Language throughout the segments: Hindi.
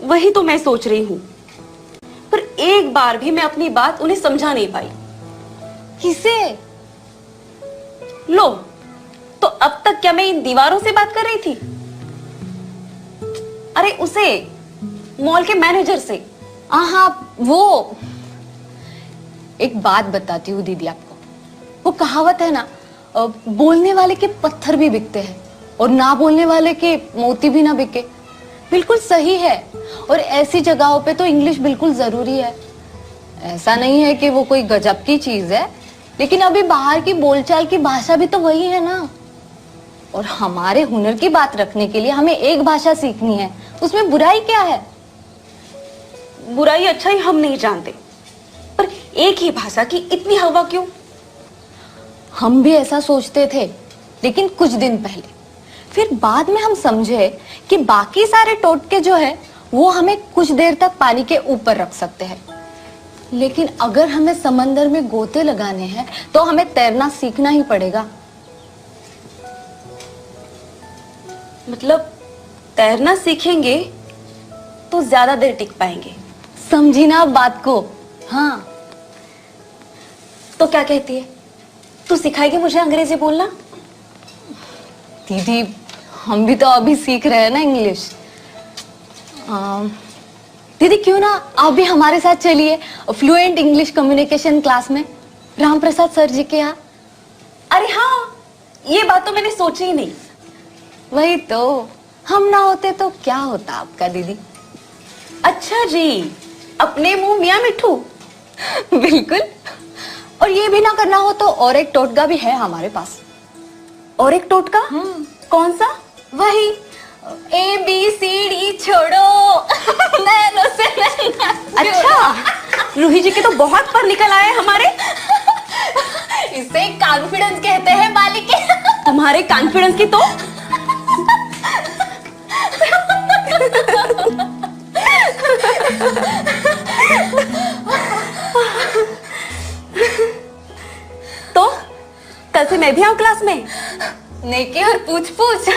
वही तो मैं सोच रही हूँ, पर एक बार भी मैं अपनी बात उन्हें समझा नहीं पाई। किसे? लो, तो अब तक क्या मैं इन दीवारों से बात कर रही थी? अरे उसे, मॉल के मैनेजर से। हाँ, वो एक बात बताती हूँ दीदी आपको। वो कहावत है ना, बोलने वाले के पत्थर भी बिकते हैं और ना बोलने वाले के मोती भी ना बिके। बिल्कुल सही है। और ऐसी जगहों पे तो इंग्लिश बिल्कुल जरूरी है। ऐसा नहीं है कि वो कोई गजब की चीज है, लेकिन अभी बाहर की बोलचाल की भाषा भी तो वही है ना। और हमारे हुनर की बात रखने के लिए हमें एक भाषा सीखनी है, उसमें बुराई क्या है? बुराई अच्छाई हम नहीं जानते, पर एक ही भाषा की इतनी हवा क्यों? हम भी ऐसा सोचते थे, लेकिन कुछ दिन पहले। फिर बाद में हम समझे कि बाकी सारे टोटके जो है वो हमें कुछ देर तक पानी के ऊपर रख सकते हैं, लेकिन अगर हमें समंदर में गोते लगाने हैं तो हमें तैरना सीखना ही पड़ेगा। मतलब तैरना सीखेंगे तो ज्यादा देर टिक पाएंगे। समझी ना बात को? हाँ। तो क्या कहती है, तू सिखाएगी मुझे अंग्रेजी बोलना? दीदी, हम भी तो अभी सीख रहे हैं ना इंग्लिश। दीदी क्यों ना आप भी हमारे साथ चलिए फ्लुएंट इंग्लिश कम्युनिकेशन क्लास में, राम प्रसाद सर जी के यहाँ। अरे हाँ, ये बात तो मैंने सोची ही नहीं। वही तो, हम ना होते तो क्या होता आपका दीदी। अच्छा जी, अपने मुंह मियां मिट्ठू। बिल्कुल। और ये भी ना करना हो तो और एक टोटका भी है हमारे पास। और एक टोटका? कौन सा? वही ABCD छोड़ो नैनों से नैना। अच्छा, रूही जी के तो बहुत पर निकल आए हमारे। इसे कॉन्फिडेंस कहते हैं बालिके। तुम्हारे कॉन्फिडेंस की तो तो कल से मैं भी आऊं क्लास में? नेकी और पूछ पूछ।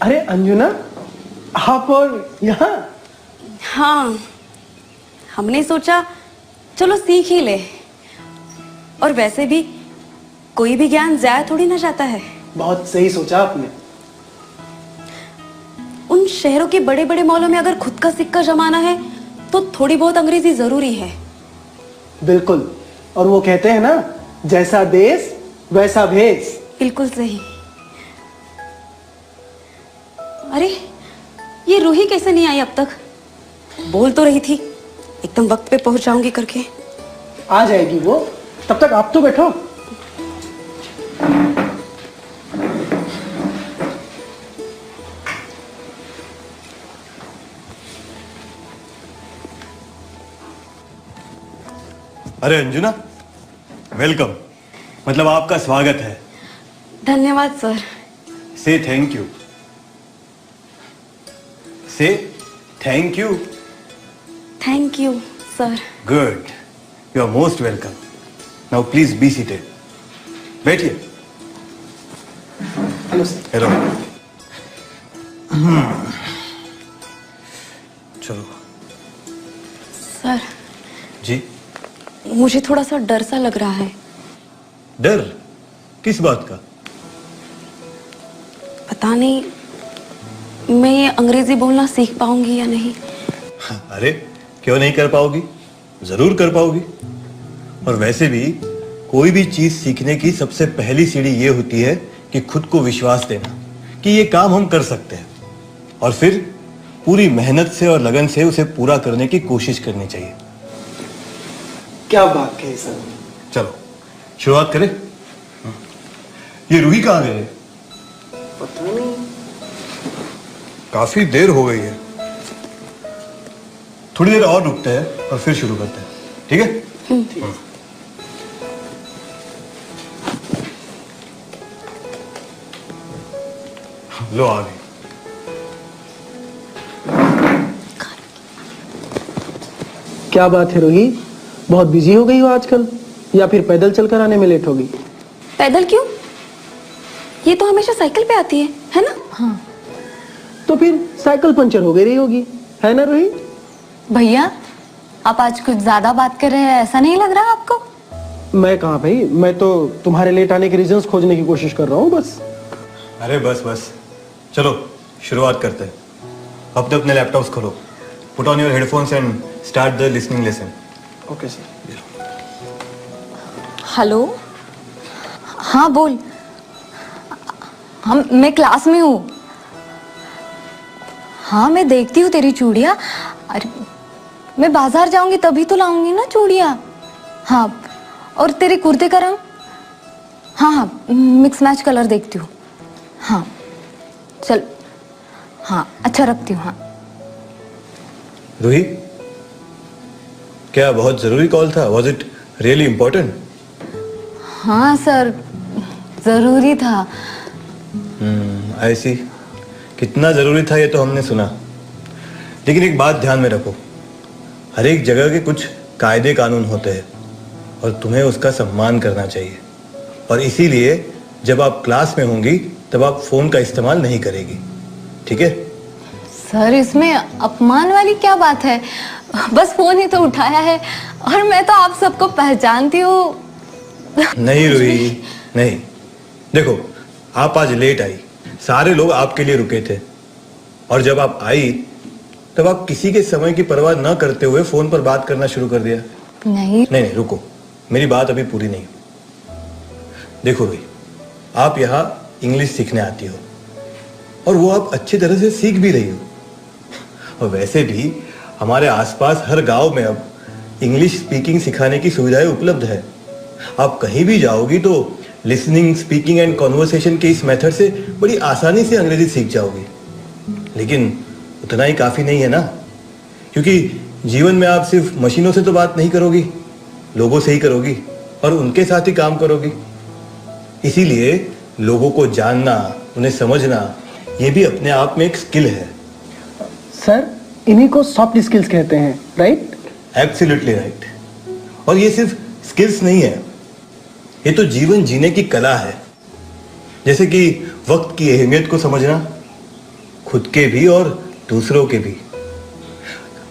अरे अंजुना, आप और यहाँ? हाँ, हमने सोचा चलो सीख ही ले। और वैसे भी कोई भी ज्ञान जाया थोड़ी ना जाता है। बहुत सही सोचा आपने। उन शहरों के बड़े बड़े मॉलों में अगर खुद का सिक्का जमाना है तो थोड़ी बहुत अंग्रेजी जरूरी है। बिल्कुल। और वो कहते हैं ना, जैसा देश वैसा भेष। बिल्कुल सही। अरे ये रूही कैसे नहीं आई अब तक? बोल तो रही थी एकदम वक्त पे पहुंच जाऊंगी करके। आ जाएगी वो, तब तक आप तो बैठो। अरे अंजुना, वेलकम। मतलब आपका स्वागत है। धन्यवाद sir. Say thank you. Say thank you. Thank you sir. Good, you are most welcome. Now please be seated. बैठिए। Hello sir. हेलो। चलो। सर जी। मुझे थोड़ा सा डर सा लग रहा है। डर किस बात का? पता नहीं मैं ये अंग्रेजी बोलना सीख पाऊंगी या नहीं। अरे क्यों नहीं कर पाओगी, जरूर कर पाओगी। और वैसे भी कोई भी चीज सीखने की सबसे पहली सीढ़ी ये होती है कि खुद को विश्वास देना कि ये काम हम कर सकते हैं, और फिर पूरी मेहनत से और लगन से उसे पूरा करने की कोशिश करनी चाहिए। क्या बात कही सर। चलो शुरुआत करें। ये रूही कहाँ गए? पता नहीं। काफी देर हो गई है, थोड़ी देर और रुकते हैं और फिर शुरू करते हैं, ठीक है? लो आ गई। क्या बात है रोही, बहुत बिजी हो गई हो आजकल, या फिर पैदल चलकर आने में लेट होगी? पैदल क्यों? ये तो हमेशा साइकिल पे आती है ना? हाँ। तो फिर साइकिल पंचर हो गई होगी, है ना रोही? भैया आप आज कुछ ज्यादा बात कर रहे हैं, ऐसा नहीं लग रहा आपको? मैं कहाँ भाई, मैं तो तुम्हारे लेट आने के रीजंस खोजने की कोशिश कर रहा हूँ बस। अरे बस बस, चलो शुरुआत करते हैं। अपने अपने लैपटॉप्स खोलो, put on your headphones and start the listening lesson. Okay sir. Hello, हाँ बोल। मैं क्लास में हूँ। हाँ मैं देखती हूँ तेरी चूड़ियाँ। अरे मैं बाजार जाऊंगी तभी तो लाऊंगी ना चूड़ियाँ। हाँ, और तेरे कुर्ते का रंग? हाँ हाँ मिक्स मैच कलर देखती हूँ। हाँ चल, हाँ अच्छा रखती हूँ। हाँ रूही, क्या बहुत जरूरी कॉल था? Was it really important? हाँ सर, जरूरी था। आई सी। कितना जरूरी था ये तो हमने सुना, लेकिन एक बात ध्यान में रखो, हर एक जगह के कुछ कायदे कानून होते हैं और तुम्हें उसका सम्मान करना चाहिए। और इसीलिए जब आप क्लास में होंगी तब आप फोन का इस्तेमाल नहीं करेगी, ठीक है? सर इसमें अपमान वाली क्या बात है? बस फोन ही तो उठाया है, और मैं तो आप सबको पहचानती हूँ। नहीं रूही, नहीं। देखो, आप आज लेट आई, सारे लोग आपके लिए रुके थे, और जब आप आई तब आप किसी के समय की परवाह न करते हुए फोन पर बात करना शुरू कर दिया। नहीं नहीं, रुको, मेरी बात अभी पूरी नहीं। देखो रूही, आप यहाँ इंग्लिश सीखने आती हो, और वो आप अच्छी तरह से सीख भी रही हो। और वैसे भी हमारे आसपास हर गांव में अब इंग्लिश स्पीकिंग सिखाने की सुविधाएं उपलब्ध है। आप कहीं भी जाओगी तो लिसनिंग, स्पीकिंग एंड कॉन्वर्सेशन के इस मेथड से बड़ी आसानी से अंग्रेजी सीख जाओगी। लेकिन उतना ही काफी नहीं है ना, क्योंकि जीवन में आप सिर्फ मशीनों से तो बात नहीं करोगी, लोगों से ही करोगी, और उनके साथ ही काम करोगी। इसीलिए लोगों को जानना, उन्हें समझना, ये भी अपने आप में एक स्किल है। सर इन्हीं को सॉफ्ट स्किल्स कहते हैं, राइट? Absolutely right. और ये सिर्फ स्किल्स नहीं है, ये तो जीवन जीने की कला है। जैसे कि वक्त की अहमियत को समझना, खुद के भी और दूसरों के भी।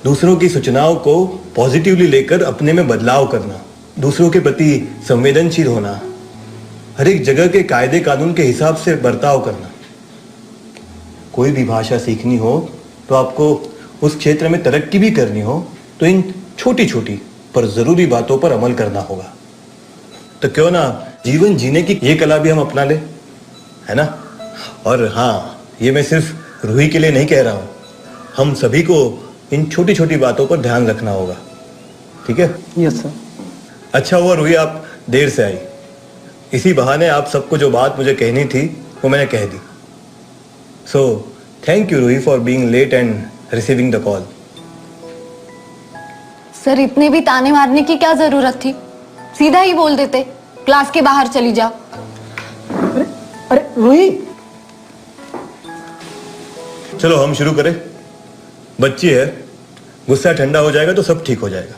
दूसरों की सूचनाओं को पॉजिटिवली लेकर अपने में बदलाव करना, दूसरों के प्रति संवेदनशील होना, हर एक जगह के कायदे कानून के हिसाब से बर्ताव करना। कोई भी भाषा सीखनी हो तो आपको उस क्षेत्र में तरक्की भी करनी हो तो इन छोटी छोटी पर जरूरी बातों पर अमल करना होगा। तो क्यों ना जीवन जीने की ये कला भी हम अपना ले, है ना? और हाँ, ये मैं सिर्फ रूही के लिए नहीं कह रहा हूं, हम सभी को इन छोटी छोटी बातों पर ध्यान रखना होगा, ठीक है? Yes sir. अच्छा हुआ रूही आप देर से आई, इसी बहाने आप सबको जो बात मुझे कहनी थी वो मैंने कह दी। So thank you Ruhi for being late and receiving the call. Sir इतने भी ताने मारने की क्या जरूरत थी? सीधा ही बोल देते क्लास के बाहर चली जाओ। अरे अरे रूही, चलो हम शुरू करें। बच्ची है, गुस्सा ठंडा हो जाएगा तो सब ठीक हो जाएगा।